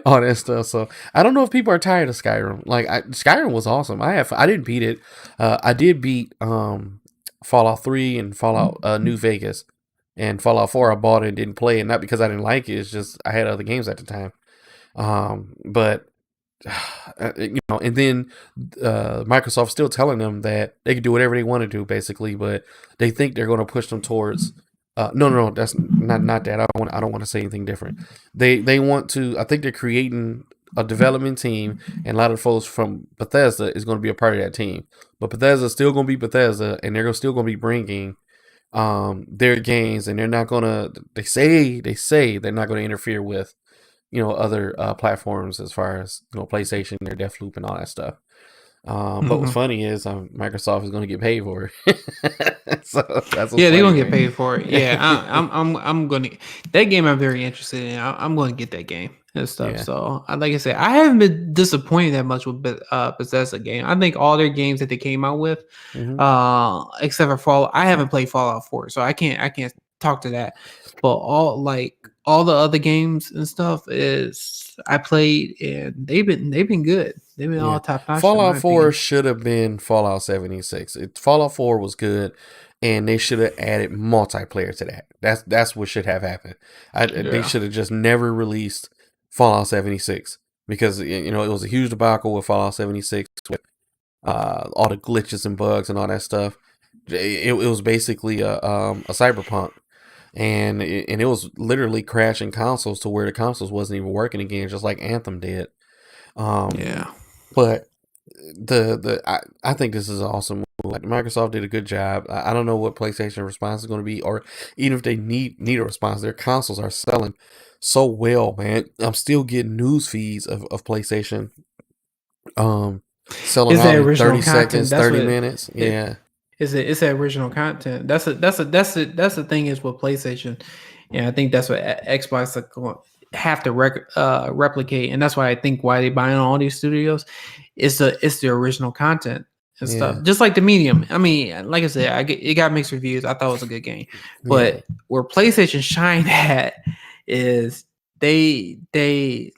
all that stuff? So I don't know if people are tired of Skyrim. Like Skyrim was awesome. I didn't beat it. I did beat Fallout 3 and Fallout New Vegas, and Fallout 4. I bought it and didn't play it, not because I didn't like it. It's just I had other games at the time. But and then Microsoft's still telling them that they can do whatever they want to do, basically, but they think they're going to push them towards. No, that's not that. I don't want to say anything different. They want to. I think they're creating a development team, and a lot of folks from Bethesda is going to be a part of that team. But Bethesda is still going to be Bethesda, and they're still going to be bringing their games, and they're not going to. They say they're not going to interfere with other platforms as far as PlayStation, their Deathloop, and all that stuff. But what's funny is Microsoft is going to get paid for it. So that's they're going to get paid for it. Yeah, I'm going to. That game I'm very interested in. I'm going to get that game and stuff. Yeah. So like I said, I haven't been disappointed that much with Bethesda game. I think all their games that they came out with, except for Fallout, I haven't played Fallout 4, so I can't talk to that. But all the other games and stuff is I played, and they've been good. They've been all top notch. Fallout 4 should have been Fallout 76. Fallout 4 was good, and they should have added multiplayer to that. That's what should have happened. They should have just never released Fallout 76, because it was a huge debacle with Fallout 76 with all the glitches and bugs and all that stuff. It was basically a cyberpunk. And it was literally crashing consoles to where the consoles wasn't even working again, just like Anthem did. But I think this is awesome. Like, Microsoft did a good job. I don't know what PlayStation response is going to be, or even if they need a response. Their consoles are selling so well, man. I'm still getting news feeds of PlayStation selling out in 30 seconds, 30 minutes. Yeah. It's that original content. That's the thing is with PlayStation, and I think that's what Xbox are going to have to replicate, and that's why I think why they buying all these studios, it's the original content and stuff. Just like the Medium. I mean, like I said, it got mixed reviews. I thought it was a good game, but where PlayStation shined at is they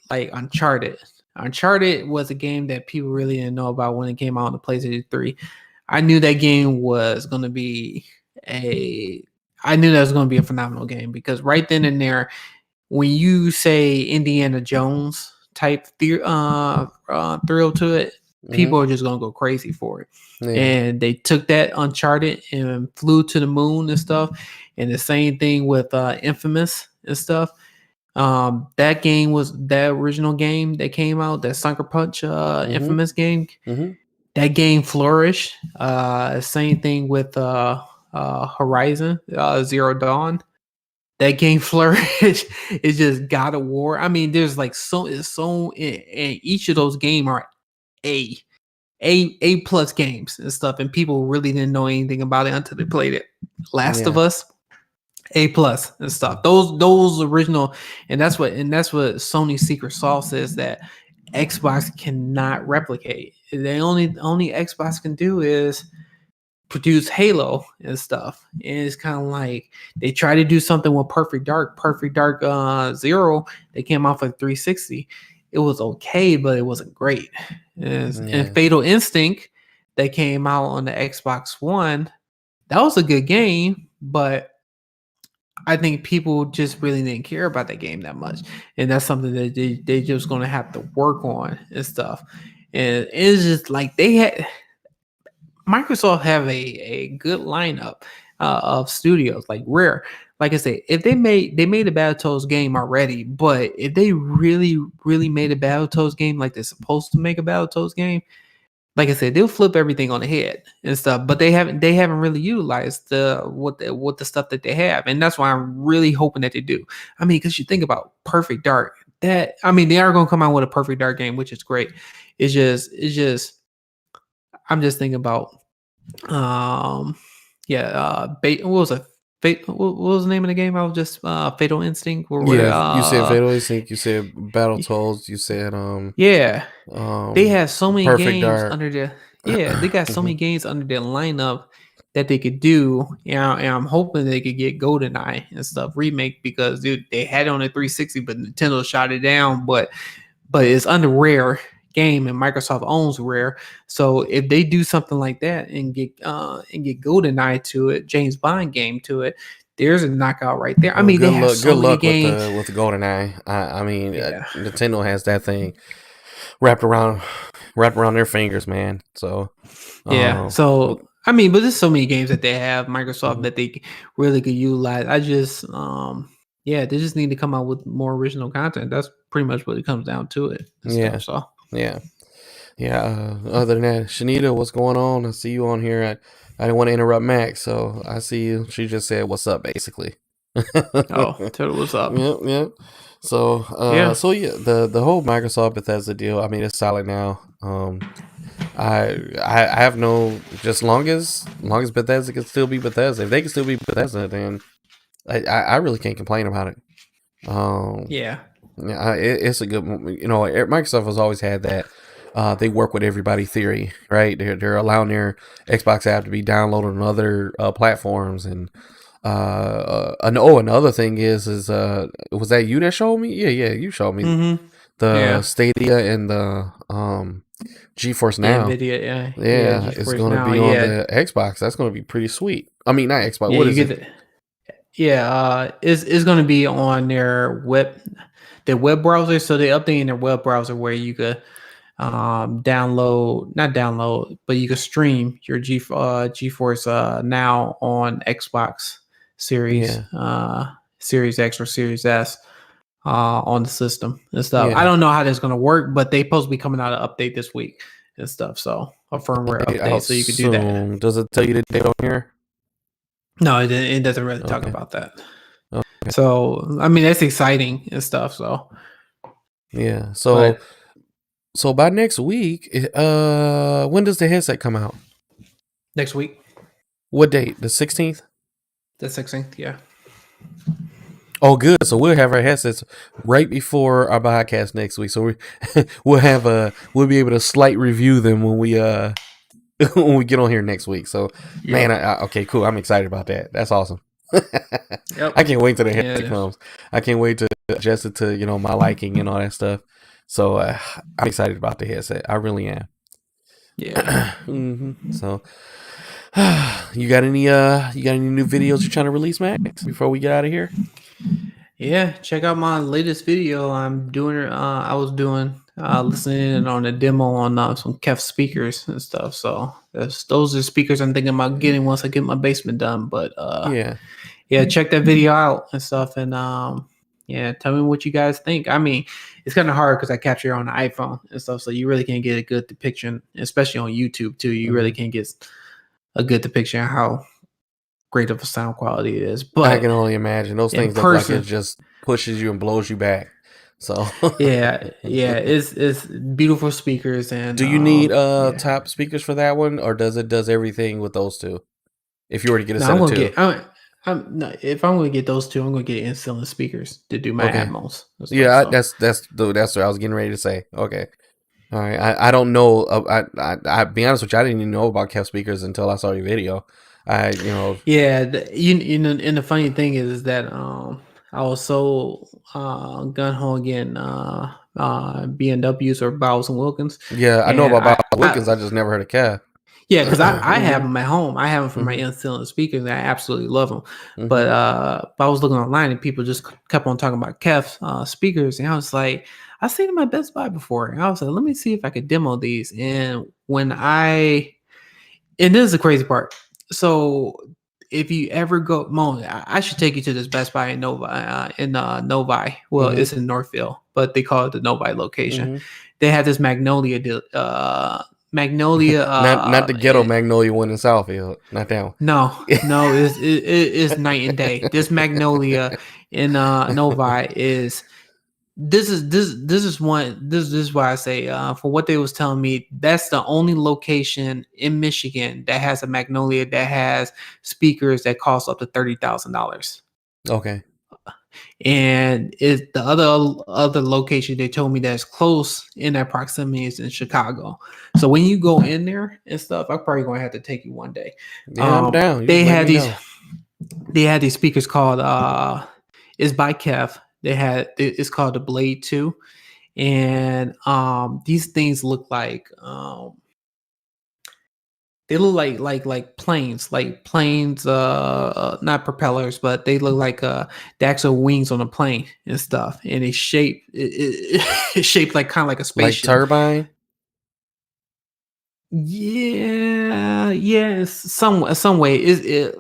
like Uncharted. Uncharted was a game that people really didn't know about when it came out on the PlayStation 3. I knew that game was going to be a phenomenal game, because right then and there, when you say Indiana Jones type thrill to it, people are just going to go crazy for it. And they took that Uncharted and flew to the moon and stuff. And the same thing with Infamous and stuff. That game was that original game that came out, that Sucker Punch Infamous game. That game flourished. Same thing with Horizon Zero Dawn. That game flourished. It's just God of War. I mean, there's like so and each of those games are A plus games and stuff, and people really didn't know anything about it until they played it. Last of Us, A plus and stuff. Those original, and that's what Sony's secret sauce is that Xbox cannot replicate. The only Xbox can do is produce Halo and stuff. And it's kind of like they try to do something with Perfect Dark Zero. They came off of 360. It was okay, but it wasn't great. And Fatal Instinct that came out on the Xbox One, that was a good game, but I think people just really didn't care about that game that much. And that's something that they just going to have to work on and stuff. And it's just like Microsoft have a good lineup of studios, like Rare. Like I said, if they made a Battletoads game already, but if they really, really made a Battletoads game like they're supposed to make a Battletoads game, like I said, they'll flip everything on the head and stuff, but they haven't really utilized what the stuff that they have, and that's why I'm really hoping that they do. I mean, because you think about Perfect Dark, they are going to come out with a Perfect Dark game, which is great. It's just I'm just thinking about what was it? What was the name of the game? I was just Fatal Instinct. You said Fatal Instinct. You said Battletoads. You said they have so many Perfect games Dark. under the Yeah, they got so many games under their lineup that they could do. And I'm hoping they could get GoldenEye and stuff remake because dude, they had it on the 360, but Nintendo shot it down. But it's under Rare game, and Microsoft owns Rare. So if they do something like that and get GoldenEye to it, James Bond game to it, there's a knockout right there. I Well, mean, they have good so many luck games. with the GoldenEye. I mean, Yeah. Nintendo has that thing wrapped around their fingers, man. So, Yeah. but, So I mean, but there's so many games that they have Microsoft mhm. that they really could utilize. I just yeah, they just need to come out with more original content. That's pretty much what it comes down to it and Yeah, stuff. So yeah, yeah. Other than that, Shanita, what's going on? I see you on here. I didn't want to interrupt Max, so I see you. She just said, "What's up?" Basically. oh, tell what's up. Yep, yep. So, Yeah. yeah, the whole Microsoft Bethesda deal. I mean, it's solid now. I have no, just long as Bethesda can still be Bethesda. If they can still be Bethesda, then I really can't complain about it. Yeah. Yeah, it's a good, Microsoft has always had that. They work with everybody theory, right? They're allowing their Xbox app to be downloaded on other platforms, and another thing is was that you that showed me? Yeah, you showed me Mm-hmm. the Yeah. Stadia and the GeForce The Now. NVIDIA, yeah, Yeah, it's GeForce going to Now, be on yeah, the Xbox. That's going to be pretty sweet. I mean, not Xbox. yeah, What you is get it? the, yeah, it's going to be on their web browser. So they updating their web browser where you could not download, but you could stream your GeForce Now on Xbox Series Yeah, Series X or Series S on the system and stuff. I yeah. don't know how that's going to work, but they supposed to be coming out an update this week and stuff. So a firmware Update update, out so you could do that. soon. Does it tell you the date on here? No, it doesn't really talk Okay. about that. Okay. So I mean, that's exciting and stuff. So, Yeah. but So by next week, when does the headset come out? next week, What date? The 16th? the 16th, yeah. Oh, good. So we'll have our headsets right before our podcast next week. So we'll be able to slight review them when we when we get on here next week. So man, Yep. okay, cool. I'm excited about that. That's awesome. Yep. I can't wait till the headset Yeah. comes. I can't wait to adjust it to my liking and all that stuff. So I'm excited about the headset. I really am. Yeah. So you got any new videos you're trying to release, Max, before we get out of here? Yeah. Check out my latest video. I was doing listening on a demo on some Kef speakers and stuff. So those are speakers I'm thinking about getting once I get my basement done. But Yeah. yeah, check that video out and stuff, and yeah, tell me what you guys think. I mean, it's kind of hard because I capture on the iPhone and stuff, so you really can't get a good depiction, especially on YouTube too. You really Mhm. can't get a good depiction of how great of a sound quality it is. I But can only imagine. Those in things look like it person, just pushes you and blows you back. So yeah, it's beautiful speakers, and do you need yeah. top speakers for that one, or does everything with those two? If you were to get a No, set I'm of gonna two. get. I'm no, if I'm gonna get those two, I'm gonna get instilling speakers to do my Okay. Atmos and stuff. Yeah, So that's what I was getting ready to say. Okay. All right. I don't know. I be honest with you, I didn't even know about Kev speakers until I saw your video. yeah, you know, and the funny thing is that I was so gun ho again BMWs or Bowles and Wilkins, Yeah, I know and about I Wilkins. I just never heard of Kev. yeah, because I have Mhm. them at home. I have them for my Mhm. instilling speakers, and I absolutely love them. Mhm. But I was looking online, and people just kept on talking about Kef speakers, and I was like, I've seen them at Best Buy before, and I was like, let me see if I could demo these. And and this is the crazy part. So if you ever go, Mo, I should take you to this Best Buy in Novi. Well, Mhm. it's in Northville, but they call it the Novi location. Mhm. They have this Magnolia. Not the ghetto Magnolia one in Southfield. Not that one. No, no, it's night and day. This Magnolia in Novi is this is why I say for what they was telling me, that's the only location in Michigan that has a Magnolia that has speakers that cost up to $30,000. Okay. And the other location they told me that's close in that proximity is in Chicago. So when you go in there and stuff, I'm probably going to have to take you one day. Yeah, I'm down. You They let had me know. they had these speakers called it's by Kev. It's called the Blade 2. And these things look like they look like planes, not propellers, but they look like the actual wings on a plane and stuff. And it's it's shaped like kind of like a Like spaceship. turbine. Yeah, some way.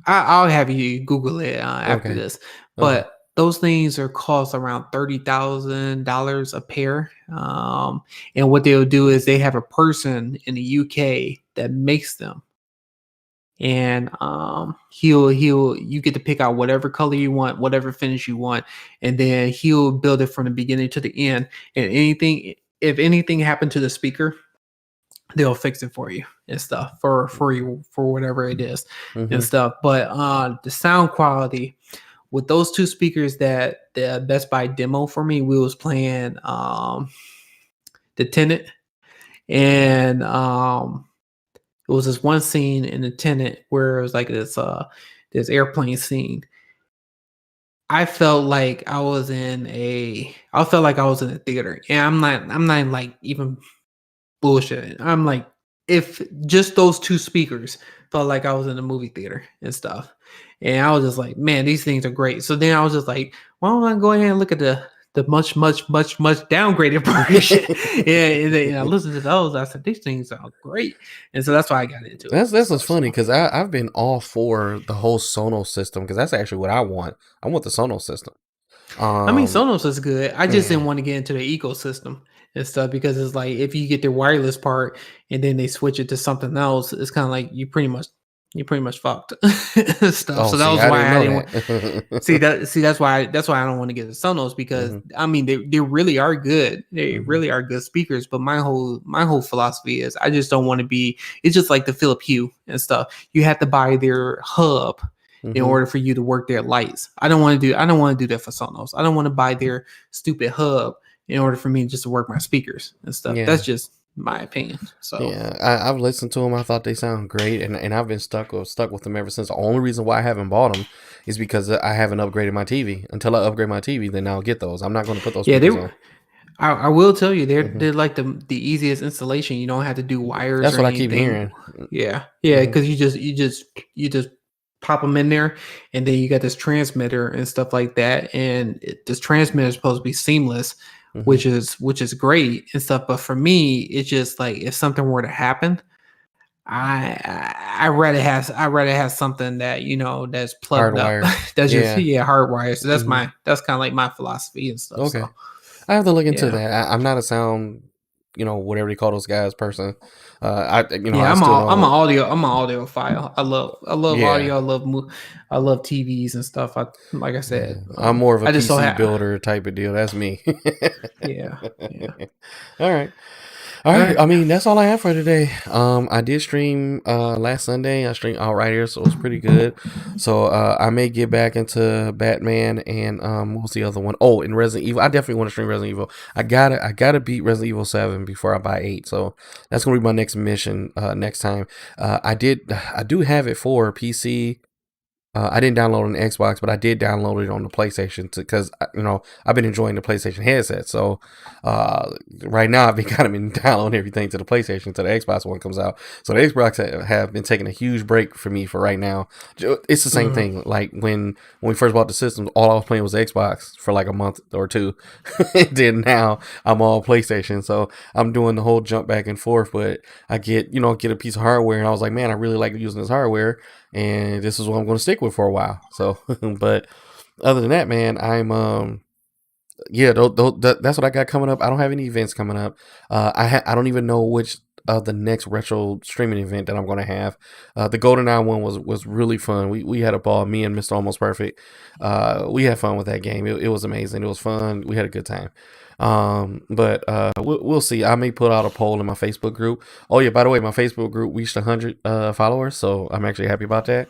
I'll have you Google it after Okay. this. Okay. But those things are cost around $30,000 a pair. And what they'll do is they have a person in the UK that makes them. And he'll you get to pick out whatever color you want, whatever finish you want, and then he'll build it from the beginning to the end. And if anything happened to the speaker, they'll fix it for you and stuff for you for whatever it is and stuff. But the sound quality with those two speakers that the Best Buy demo for me, we was playing the Tenet, and it was this one scene in the Tenet where it was like this airplane scene. I felt like I was in a theater. And I'm not like even bullshit. I'm like, if just those two speakers felt like I was in a movie theater and stuff. And I was just like, man, these things are great. So then I was just like, why don't I go ahead and look at the much downgraded version? And I listened to those. I said, these things sound great. And so that's why I got into it. That's what's funny, because I've been all for the whole Sonos system, because that's actually what I want. I want the Sonos system. I mean, Sonos is good. I just yeah. didn't want to get into the ecosystem and stuff, because it's like if you get the wireless part and then they switch it to something else, it's kind of like you pretty much fucked stuff. Oh, so that see, was I why I didn't didn't know want. See that's why I don't want to get the Sonos, because I mean they really are good. They really are good speakers. But my whole philosophy is I just don't want to be. It's just like the Philip Hue and stuff. You have to buy their hub in order for you to work their lights. I don't want to do that for Sonos. I don't want to buy their stupid hub in order for me just to work my speakers and stuff. Yeah. That's just my opinion. So yeah, I've listened to them. I thought they sound great, and I've been stuck with them ever since. The only reason why I haven't bought them is because I haven't upgraded my TV. Until I upgrade my TV, then I'll get those. I'm not going to put those speakers on. I will tell you, they're like the easiest installation. You don't have to do wires. That's or what anything. I keep hearing. Yeah, because you just pop them in there, and then you got this transmitter and stuff like that. And this transmitter is supposed to be seamless, which is great and stuff. But for me, it's just like if something were to happen, I rather have something that that's plugged Hardwired. up. That's just hardwired. So that's that's kind of like my philosophy and stuff. Okay. So. I have to look into that. I'm not a sound, whatever you call those guys, person. I'm an audiophile. I love audio. I love TVs and stuff. Like I said, I'm more of a just PC builder type of deal. That's me. yeah. All right. I mean, that's all I have for today. I did stream last Sunday. I streamed Outriders, so it was pretty good. So I may get back into Batman and what was the other one? Oh, and Resident Evil. I definitely want to stream Resident Evil. I gotta beat Resident Evil 7 before I buy 8. So that's gonna be my next mission next time. I do have it for PC. I didn't download it on the Xbox, but I did download it on the PlayStation because I've been enjoying the PlayStation headset. So right now I've been downloading everything to the PlayStation until the Xbox one comes out. So the Xbox have been taking a huge break for me for right now. It's the same thing. Like when we first bought the system, all I was playing was Xbox for like a month or two. And then now I'm all PlayStation. So I'm doing the whole jump back and forth. But I get a piece of hardware, and I was like, man, I really like using this hardware, and this is what I'm going to stick with for a while. So, but other than that, man, I'm that's what I got coming up. I don't have any events coming up. I don't even know which of the next retro streaming event that I'm going to have. The GoldenEye one was really fun. We had a ball. Me and Mr. Almost Perfect. We had fun with that game. It was amazing. It was fun. We had a good time. But we'll see. I may put out a poll in my Facebook group. Oh yeah, by the way, my Facebook group reached 100 followers, so I'm actually happy about that.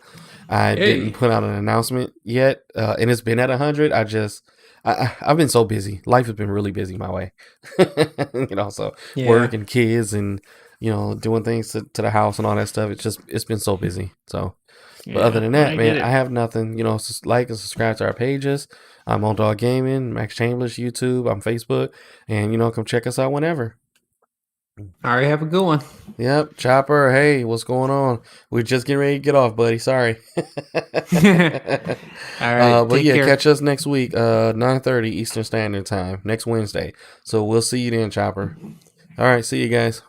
I didn't put out an announcement yet, and it's been at 100. I've been so busy. Life has been really busy my way. So work and kids and doing things to the house and all that stuff. It's been so busy. So, but other than that, man, I have nothing. Just like and subscribe to our pages. I'm Moandogg Gaming, Max Chambers, YouTube, I'm Facebook, and come check us out whenever. All right, have a good one. Yep, Chopper. Hey, what's going on? We're just getting ready to get off, buddy. Sorry. All right, but yeah, care. catch us next week, 9:30 Eastern Standard Time, next Wednesday. So we'll see you then, Chopper. All right, see you guys.